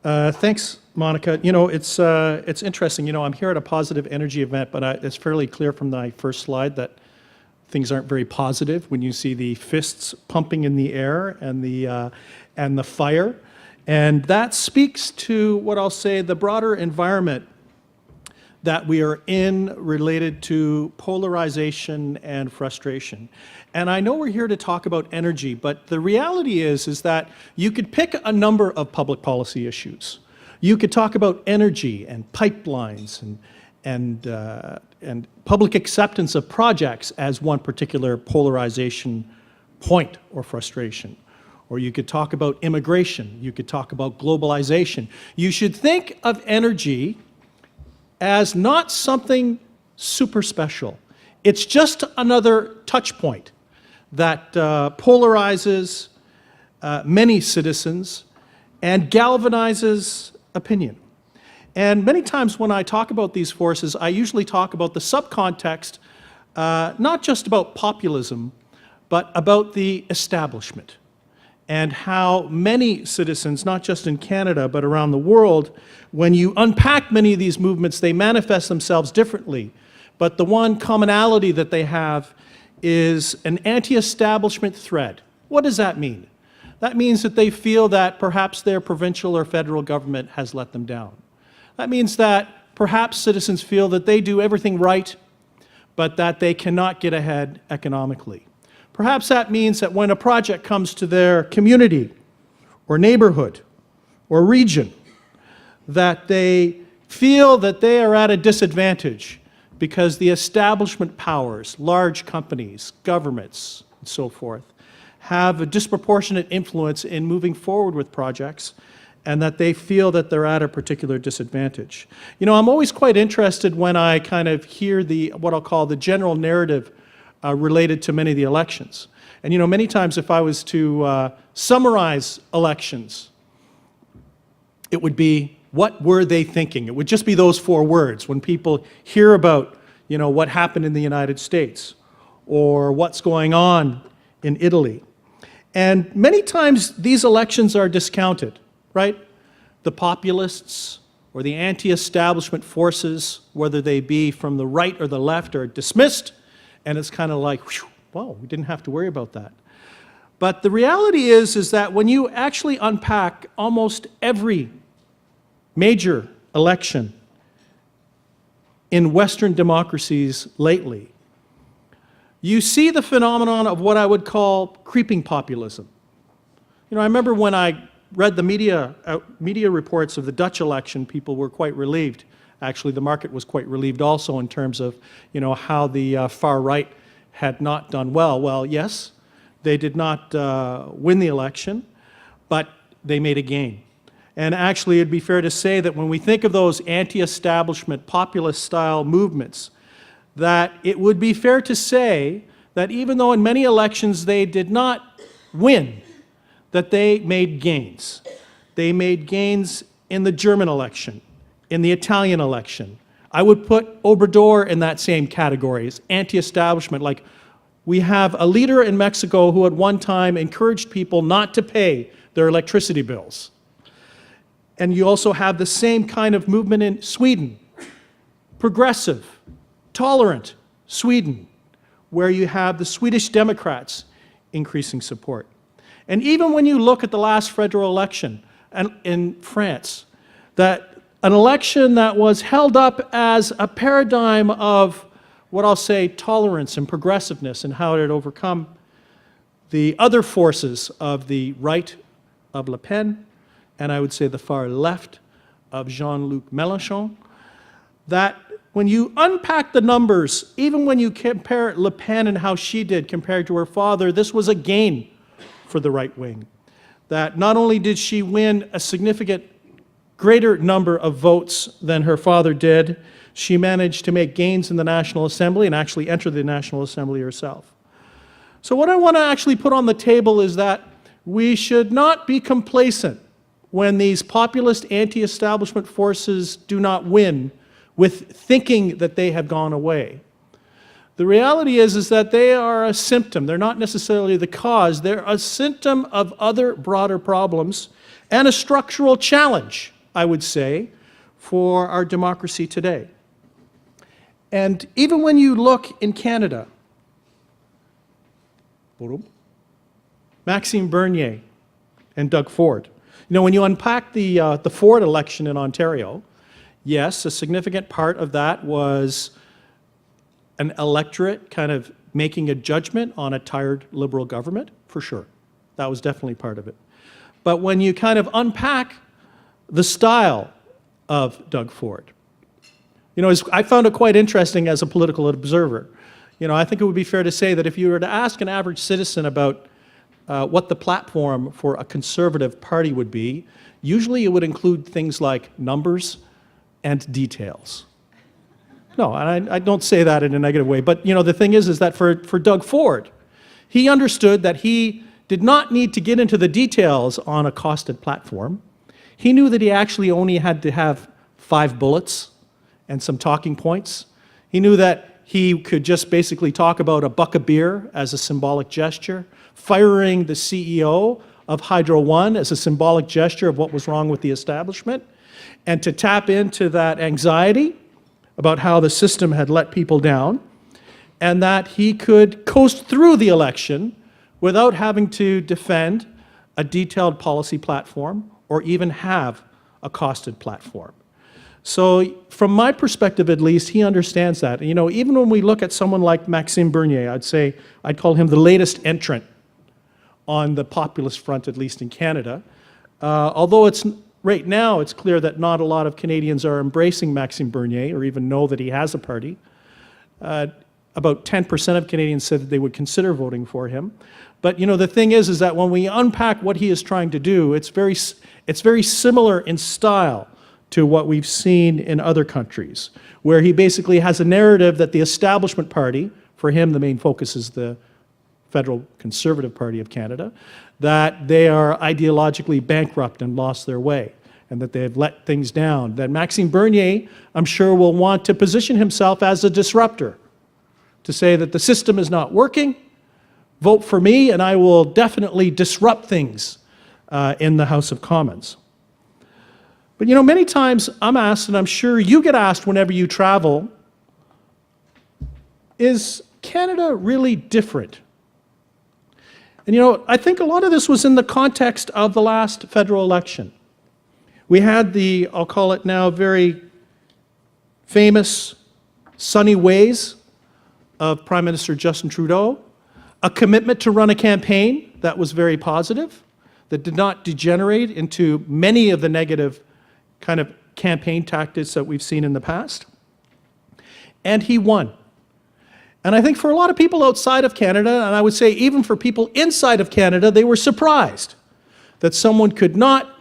Thanks, Monica. You know, it's interesting. You know, I'm here at a positive energy event, but it's fairly clear from my first slide that things aren't very positive when you see the fists pumping in the air and the fire. And that speaks to what I'll say the broader environment that we are in related to polarization and frustration. And I know we're here to talk about energy, but the reality is that you could pick a number of public policy issues. You could talk about energy and pipelines and public acceptance of projects as one particular polarization point or frustration. Or you could talk about immigration. You could talk about globalization. You should think of energy as not something super special. It's just another touch point that polarizes many citizens and galvanizes opinion. And many times when I talk about these forces, I usually talk about the subcontext, not just about populism, but about the establishment and how many citizens, not just in Canada, but around the world, when you unpack many of these movements, they manifest themselves differently. But the one commonality that they have is an anti-establishment thread. What does that mean? That means that they feel that perhaps their provincial or federal government has let them down. That means that perhaps citizens feel that they do everything right, but that they cannot get ahead economically. Perhaps that means that when a project comes to their community or neighborhood or region, that they feel that they are at a disadvantage because the establishment powers, large companies, governments, and so forth, have a disproportionate influence in moving forward with projects, and that they feel that they're at a particular disadvantage. You know, I'm always quite interested when I kind of hear what I'll call the general narrative related to many of the elections. And you know, many times if I was to summarize elections, it would be, what were they thinking? It would just be those 4 words. When people hear about, you know, what happened in the United States or what's going on in Italy. And many times these elections are discounted, right? The populists or the anti-establishment forces, whether they be from the right or the left, are dismissed. And it's kind of like, whew, well, we didn't have to worry about that. But the reality is that when you actually unpack almost every major election in Western democracies lately, you see the phenomenon of what I would call creeping populism. You know, I remember when I read the media reports of the Dutch election, people were quite relieved. Actually, the market was quite relieved also in terms of, you know, how the far right had not done well. Well, yes, they did not win the election, but they made a gain. And actually, it'd be fair to say that when we think of those anti-establishment, populist-style movements, that it would be fair to say that even though in many elections they did not win, that they made gains. They made gains in the German election, in the Italian election. I would put Obrador in that same category, as anti-establishment. Like, we have a leader in Mexico who at one time encouraged people not to pay their electricity bills. And you also have the same kind of movement in Sweden, progressive, tolerant Sweden, where you have the Swedish Democrats increasing support. And even when you look at the last federal election in France, that an election that was held up as a paradigm of what I'll say tolerance and progressiveness and how it had overcome the other forces of the right of Le Pen, and I would say the far left of Jean-Luc Mélenchon, that when you unpack the numbers, even when you compare Le Pen and how she did compared to her father, this was a gain for the right wing. That not only did she win a significant greater number of votes than her father did, she managed to make gains in the National Assembly and actually enter the National Assembly herself. So what I want to actually put on the table is that we should not be complacent when these populist anti-establishment forces do not win with thinking that they have gone away. The reality is that they are a symptom. They're not necessarily the cause. They're a symptom of other broader problems. and a structural challenge, I would say, for our democracy today. And even when you look in Canada, Maxime Bernier and Doug Ford. You know, when you unpack the Ford election in Ontario, yes, a significant part of that was an electorate kind of making a judgment on a tired Liberal government, for sure. That was definitely part of it. But when you kind of unpack the style of Doug Ford, you know, I found it quite interesting as a political observer. You know, I think it would be fair to say that if you were to ask an average citizen about what the platform for a conservative party would be, usually it would include things like numbers and details. No, and I don't say that in a negative way, but you know, the thing is that for Doug Ford, he understood that he did not need to get into the details on a costed platform. He knew that he actually only had to have 5 bullets and some talking points. He knew that he could just basically talk about a buck of beer as a symbolic gesture, firing the CEO of Hydro One as a symbolic gesture of what was wrong with the establishment, and to tap into that anxiety about how the system had let people down, and that he could coast through the election without having to defend a detailed policy platform or even have a costed platform. So from my perspective at least, he understands that. You know, even when we look at someone like Maxime Bernier, I'd call him the latest entrant on the populist front, at least in Canada. Although right now it's clear that not a lot of Canadians are embracing Maxime Bernier or even know that he has a party. About 10% of Canadians said that they would consider voting for him. But you know, the thing is that when we unpack what he is trying to do, it's very similar in style to what we've seen in other countries, where he basically has a narrative that the establishment party, for him the main focus is the Federal Conservative Party of Canada, that they are ideologically bankrupt and lost their way, and that they have let things down. That Maxime Bernier, I'm sure, will want to position himself as a disruptor, to say that the system is not working, vote for me, and I will definitely disrupt things in the House of Commons. But you know, many times I'm asked, and I'm sure you get asked whenever you travel, is Canada really different? And you know, I think a lot of this was in the context of the last federal election. We had the, I'll call it now, very famous sunny ways of Prime Minister Justin Trudeau, a commitment to run a campaign that was very positive, that did not degenerate into many of the negative kind of campaign tactics that we've seen in the past. And he won. And I think for a lot of people outside of Canada, and I would say even for people inside of Canada, they were surprised that someone could not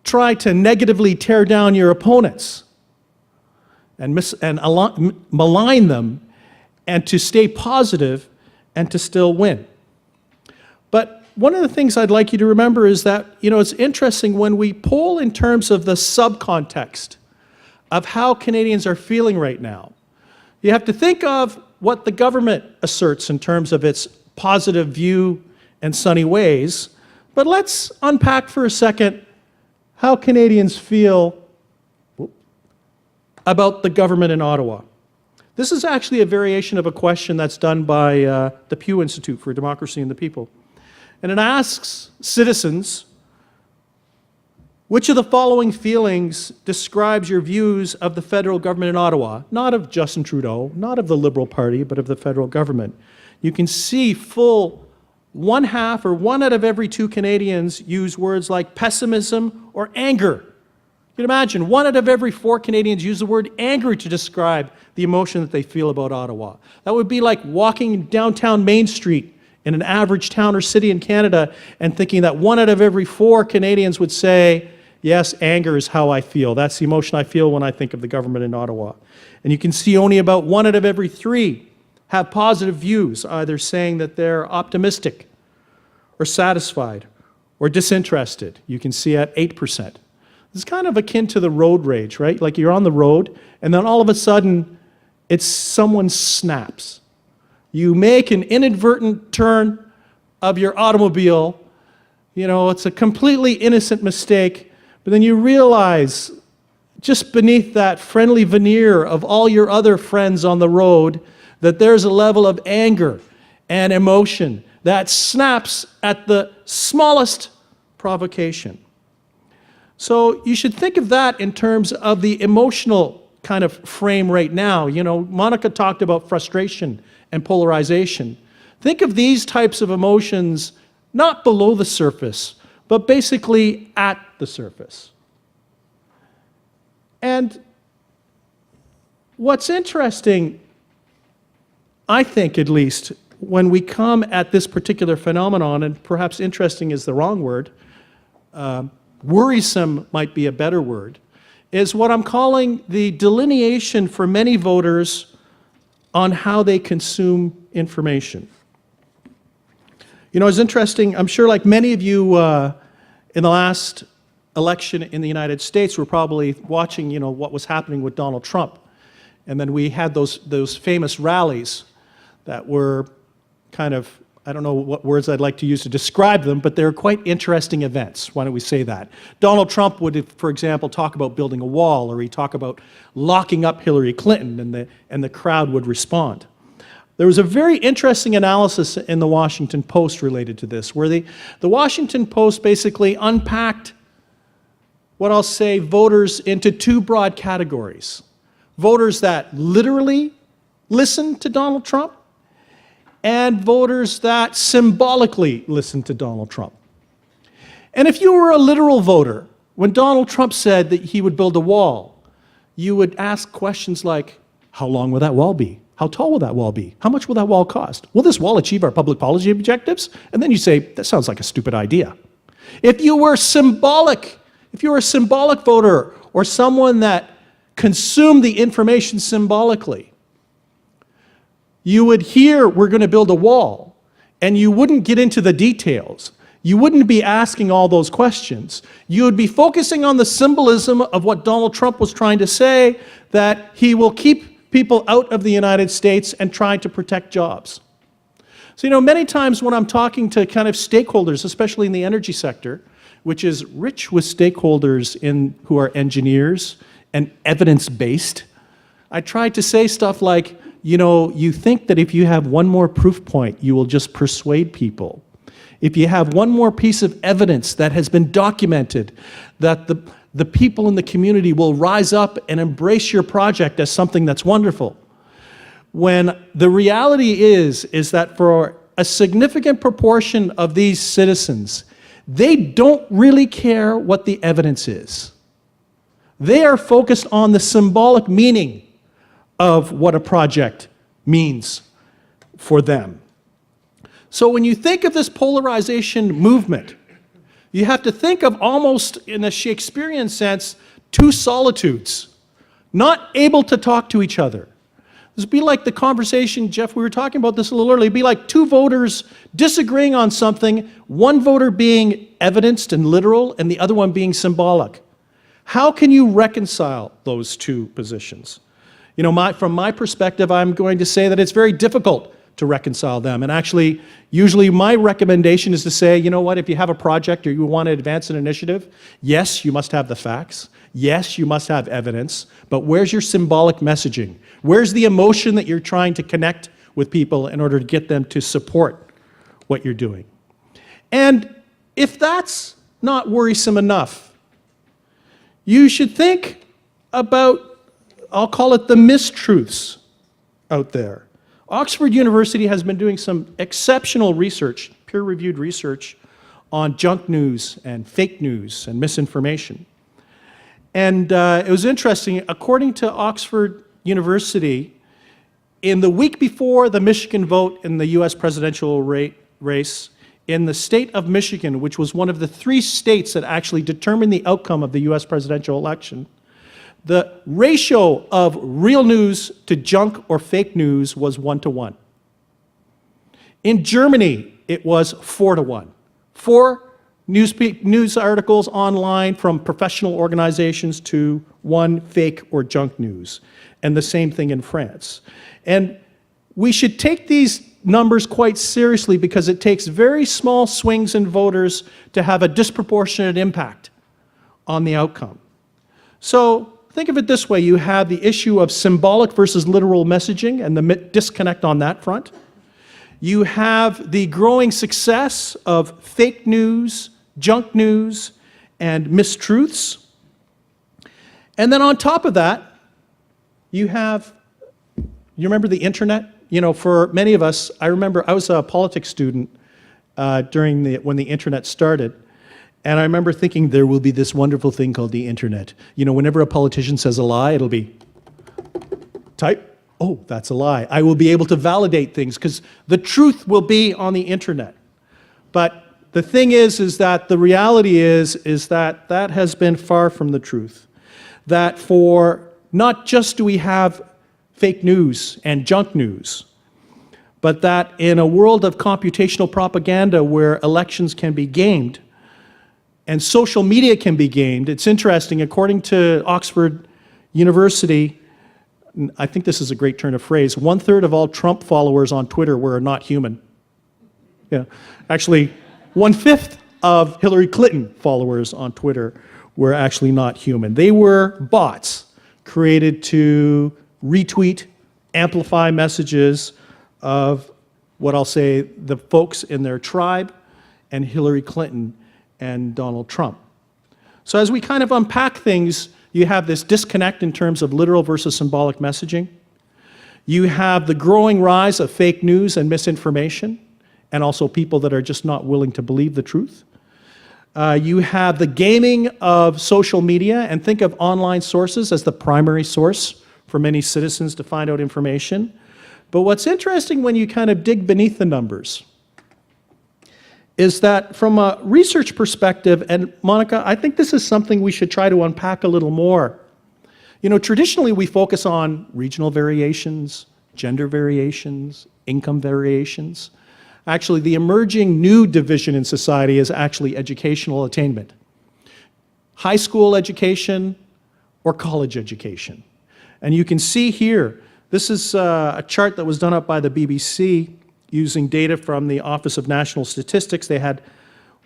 try to negatively tear down your opponents and malign them, and to stay positive and to still win. But one of the things I'd like you to remember is that, you know, it's interesting when we poll in terms of the subcontext of how Canadians are feeling right now. You have to think of what the government asserts in terms of its positive view and sunny ways, but let's unpack for a second how Canadians feel about the government in Ottawa. This is actually a variation of a question that's done by the Pew Institute for Democracy and the People. And it asks citizens, which of the following feelings describes your views of the federal government in Ottawa? Not of Justin Trudeau, not of the Liberal Party, but of the federal government. You can see full 1/2 or 1 out of every 2 Canadians use words like pessimism or anger. You can imagine 1 out of every 4 Canadians use the word anger to describe the emotion that they feel about Ottawa. That would be like walking downtown Main Street in an average town or city in Canada and thinking that 1 out of every 4 Canadians would say, yes, anger is how I feel. That's the emotion I feel when I think of the government in Ottawa. And you can see only about 1 out of every 3 have positive views, either saying that they're optimistic or satisfied or disinterested. You can see at 8%. It's kind of akin to the road rage, right? Like you're on the road and then all of a sudden someone snaps. You make an inadvertent turn of your automobile, You know, it's a completely innocent mistake, but then you realize just beneath that friendly veneer of all your other friends on the road that there's a level of anger and emotion that snaps at the smallest provocation. So you should think of that in terms of the emotional kind of frame right now. You know, Monica talked about frustration and polarization. Think of these types of emotions not below the surface, but basically at the surface. And what's interesting, I think at least, when we come at this particular phenomenon, and perhaps interesting is the wrong word, worrisome might be a better word, is what I'm calling the delineation for many voters on how they consume information. You know, it's interesting, I'm sure like many of you in the last election in the United States were probably watching, you know, what was happening with Donald Trump. And then we had those famous rallies that were kind of, I don't know what words I'd like to use to describe them, but they're quite interesting events. Why don't we say that? Donald Trump would, for example, talk about building a wall, or he'd talk about locking up Hillary Clinton, and the crowd would respond. There was a very interesting analysis in the Washington Post related to this, where the Washington Post basically unpacked what I'll say voters into two broad categories. Voters that literally listened to Donald Trump, and voters that symbolically listened to Donald Trump. And if you were a literal voter, when Donald Trump said that he would build a wall, you would ask questions like, how long will that wall be? How tall will that wall be? How much will that wall cost? Will this wall achieve our public policy objectives? And then you say, that sounds like a stupid idea. If you were a symbolic voter, or someone that consumed the information symbolically, you would hear, we're going to build a wall, and you wouldn't get into the details. You wouldn't be asking all those questions. You would be focusing on the symbolism of what Donald Trump was trying to say, that he will keep people out of the United States and try to protect jobs. So, you know, many times when I'm talking to kind of stakeholders, especially in the energy sector, which is rich with stakeholders who are engineers and evidence-based, I try to say stuff like, you know, you think that if you have one more proof point, you will just persuade people. If you have one more piece of evidence that has been documented, that the people in the community will rise up and embrace your project as something that's wonderful. When the reality is that for a significant proportion of these citizens, they don't really care what the evidence is. They are focused on the symbolic meaning of what a project means for them. So when you think of this polarization movement, you have to think of almost, in a Shakespearean sense, two solitudes, not able to talk to each other. This would be like the conversation, Jeff, we were talking about this a little earlier, it'd be like two voters disagreeing on something, one voter being evidenced and literal, and the other one being symbolic. How can you reconcile those two positions? You know, from my perspective, I'm going to say that it's very difficult to reconcile them. And actually, usually my recommendation is to say, you know what, if you have a project or you want to advance an initiative, yes, you must have the facts. Yes, you must have evidence. But where's your symbolic messaging? Where's the emotion that you're trying to connect with people in order to get them to support what you're doing? And if that's not worrisome enough, you should think about, I'll call it the mistruths out there. Oxford University has been doing some exceptional research, peer-reviewed research, on junk news and fake news and misinformation. And it was interesting, according to Oxford University, in the week before the Michigan vote in the US presidential race, in the state of Michigan, which was one of the 3 states that actually determined the outcome of the US presidential election, the ratio of real news to junk or fake news was 1-to-1. In Germany, it was 4-to-1. 4 news articles online from professional organizations to 1 fake or junk news. And the same thing in France. And we should take these numbers quite seriously because it takes very small swings in voters to have a disproportionate impact on the outcome. So think of it this way. You have the issue of symbolic versus literal messaging and the disconnect on that front. You have the growing success of fake news, junk news, and mistruths. And then on top of that, you remember the internet? You know, for many of us, I remember I was a politics student when the internet started. And I remember thinking there will be this wonderful thing called the internet. You know, whenever a politician says a lie, it'll be type, oh, that's a lie. I will be able to validate things because the truth will be on the internet. But the thing is that the reality is that that has been far from the truth. That for not just do we have fake news and junk news, but that in a world of computational propaganda where elections can be gamed, and social media can be gamed. It's interesting, according to Oxford University, I think this is a great turn of phrase, 1/3 of all Trump followers on Twitter were not human. Yeah, actually, 1/5 of Hillary Clinton followers on Twitter were actually not human. They were bots created to retweet, amplify messages of what I'll say the folks in their tribe and Hillary Clinton and Donald Trump. So as we kind of unpack things, you have this disconnect in terms of literal versus symbolic messaging. You have the growing rise of fake news and misinformation, and also people that are just not willing to believe the truth. You have the gaming of social media, and think of online sources as the primary source for many citizens to find out information. But what's interesting when you kind of dig beneath the numbers is that from a research perspective, and Monica, I think this is something we should try to unpack a little more. You know, traditionally we focus on regional variations, gender variations, income variations. Actually, the emerging new division in society is actually educational attainment. High school education or college education. And you can see here, this is a chart that was done up by the BBC using data from the Office of National Statistics. They had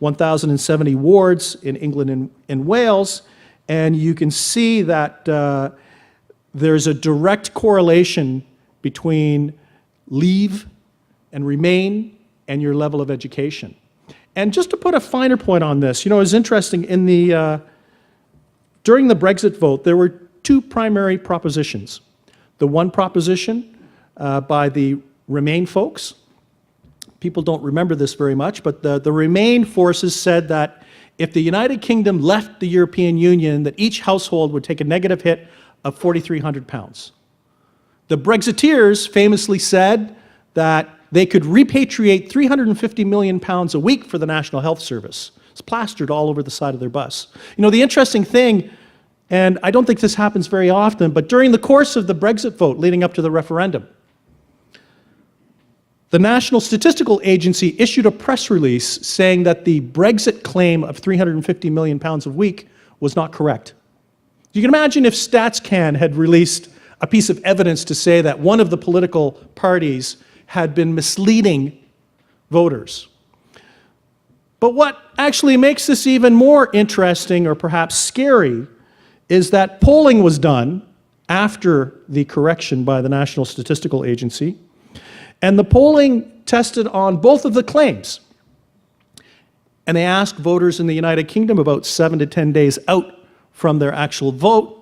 1,070 wards in England and Wales, and you can see that there's a direct correlation between leave and remain and your level of education. And just to put a finer point on this, you know, it's interesting, during the Brexit vote, there were two primary propositions. The one proposition by the Remain folks, people don't remember this very much, but the Remain forces said that if the United Kingdom left the European Union, that each household would take a negative hit of £4,300. The Brexiteers famously said that they could repatriate £350 million a week for the National Health Service. It's plastered all over the side of their bus. You know, the interesting thing, and I don't think this happens very often, but during the course of the Brexit vote leading up to the referendum, the National Statistical Agency issued a press release saying that the Brexit claim of £350 million a week was not correct. You can imagine if StatsCan had released a piece of evidence to say that one of the political parties had been misleading voters. But what actually makes this even more interesting, or perhaps scary, is that polling was done after the correction by the National Statistical Agency, and the polling tested on both of the claims. And they asked voters in the United Kingdom about 7 to 10 days out from their actual vote,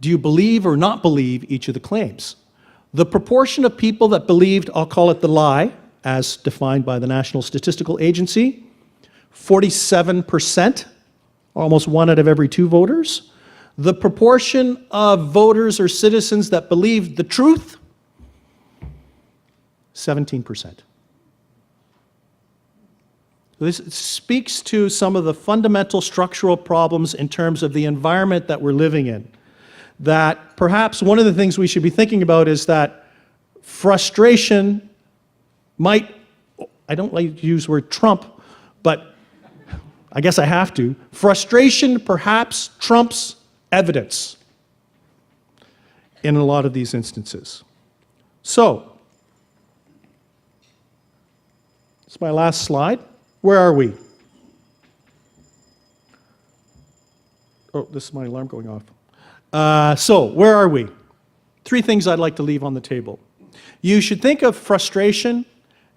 do you believe or not believe each of the claims? The proportion of people that believed, I'll call it the lie, as defined by the National Statistical Agency, 47%, almost 1 out of every 2 voters. The proportion of voters or citizens that believed the truth, 17%. This speaks to some of the fundamental structural problems in terms of the environment that we're living in. That perhaps one of the things we should be thinking about is that frustration might, I don't like to use the word Trump, but I guess I have to. Frustration perhaps trumps evidence in a lot of these instances. So, It's my last slide. Where are we? Oh, this is my alarm going off. So, where are we? 3 things I'd like to leave on the table. You should think of frustration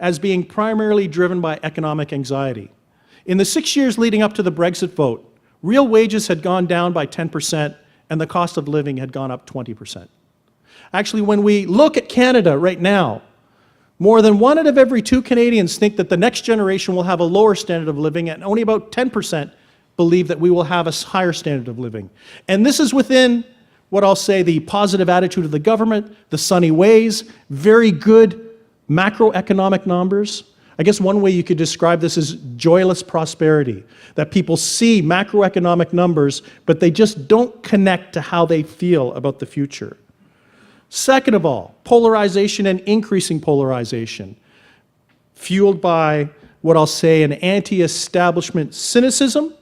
as being primarily driven by economic anxiety. In the 6 years leading up to the Brexit vote, real wages had gone down by 10% and the cost of living had gone up 20%. Actually, when we look at Canada right now, more than 1 out of every 2 Canadians think that the next generation will have a lower standard of living, and only about 10% believe that we will have a higher standard of living. And this is within what I'll say the positive attitude of the government, the sunny ways, very good macroeconomic numbers. I guess one way you could describe this is joyless prosperity, that people see macroeconomic numbers, but they just don't connect to how they feel about the future. Second of all, polarization and increasing polarization, fueled by what I'll say an anti-establishment cynicism,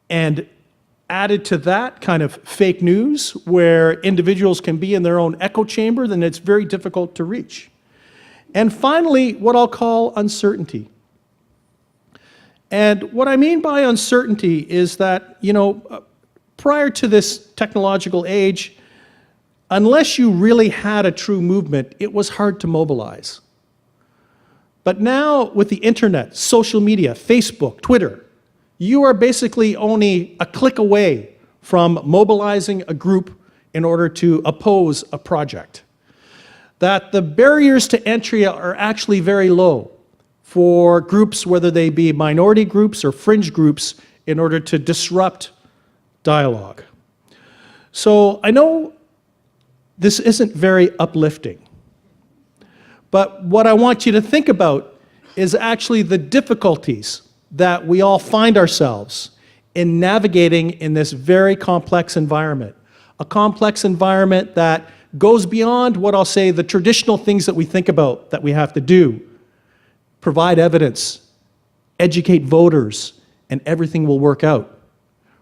and added to that kind of fake news where individuals can be in their own echo chamber, then it's very difficult to reach. And finally, what I'll call uncertainty. And what I mean by uncertainty is that, prior to this technological age, unless you really had a true movement, it was hard to mobilize. But now with the internet, social media, Facebook, Twitter, you are basically only a click away from mobilizing a group in order to oppose a project. That the barriers to entry are actually very low for groups, whether they be minority groups or fringe groups, in order to disrupt dialogue. So I know this isn't very uplifting, but what I want you to think about is actually the difficulties that we all find ourselves in navigating in this very complex environment. A complex environment that goes beyond what I'll say the traditional things that we think about that we have to do. Provide evidence, educate voters, and everything will work out.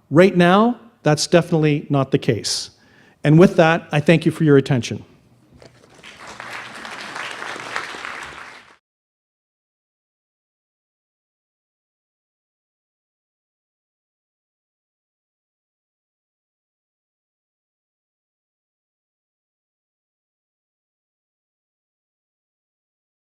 Right now, that's definitely not the case. And with that, I thank you for your attention.